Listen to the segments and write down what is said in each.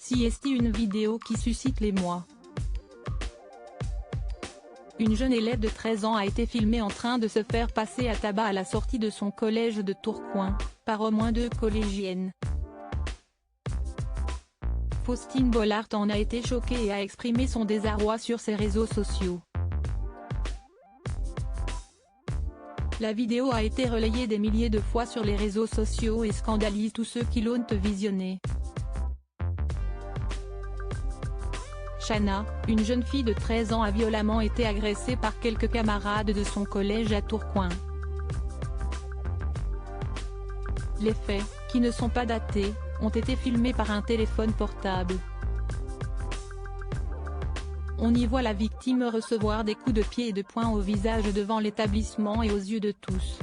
CST, une vidéo qui suscite l'émoi. Une jeune élève de 13 ans a été filmée en train de se faire passer à tabac à la sortie de son collège de Tourcoing, par au moins 2 collégiennes. Faustine Bollaert en a été choquée et a exprimé son désarroi sur ses réseaux sociaux. La vidéo a été relayée des milliers de fois sur les réseaux sociaux et scandalise tous ceux qui l'ont visionnée. Shana, une jeune fille de 13 ans, a violemment été agressée par quelques camarades de son collège à Tourcoing. Les faits, qui ne sont pas datés, ont été filmés par un téléphone portable. On y voit la victime recevoir des coups de pied et de poing au visage devant l'établissement et aux yeux de tous.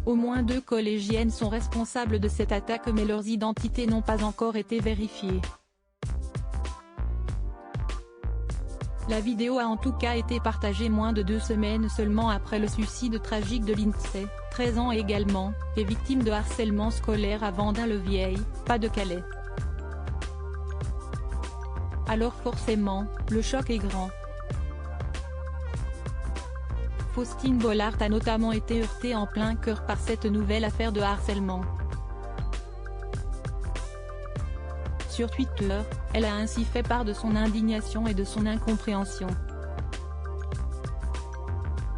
Au moins 2 collégiennes sont responsables de cette attaque, mais leurs identités n'ont pas encore été vérifiées. La vidéo a en tout cas été partagée moins de 2 semaines seulement après le suicide tragique de Lindsay, 13 ans également, et victime de harcèlement scolaire à Vendin-le-Vieil, Pas-de-Calais. Alors forcément, le choc est grand. Faustine Bollaert a notamment été heurtée en plein cœur par cette nouvelle affaire de harcèlement. Sur Twitter, elle a ainsi fait part de son indignation et de son incompréhension.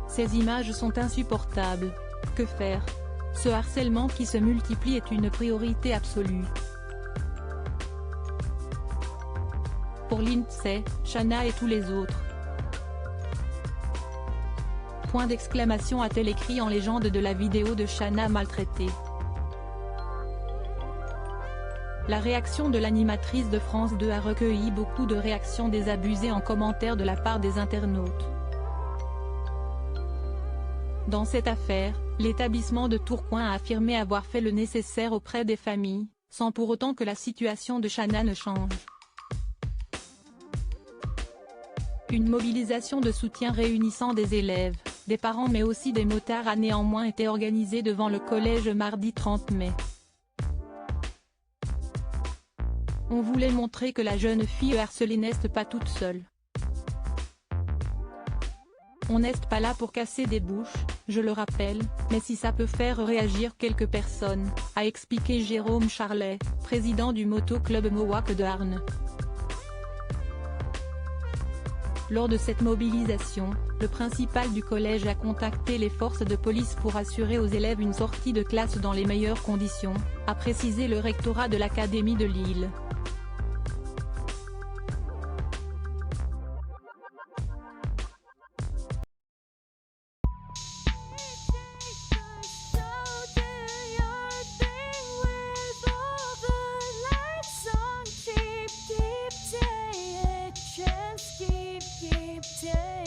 Ces images sont insupportables. Que faire? Ce harcèlement qui se multiplie est une priorité absolue. Pour Lindsay, Shana et tous les autres. Point d'exclamation, a-t-elle écrit en légende de la vidéo de Shana maltraitée. La réaction de l'animatrice de France 2 a recueilli beaucoup de réactions désabusées en commentaire de la part des internautes. Dans cette affaire, l'établissement de Tourcoing a affirmé avoir fait le nécessaire auprès des familles, sans pour autant que la situation de Shana ne change. Une mobilisation de soutien réunissant des élèves, des parents mais aussi des motards a néanmoins été organisée devant le collège mardi 30 mai. On voulait montrer que la jeune fille harcelée n'est pas toute seule. On n'est pas là pour casser des bouches, je le rappelle, mais si ça peut faire réagir quelques personnes, a expliqué Jérôme Charlet, président du moto-club Mowak de Arnes. Lors de cette mobilisation, le principal du collège a contacté les forces de police pour assurer aux élèves une sortie de classe dans les meilleures conditions, a précisé le rectorat de l'Académie de Lille. Yeah.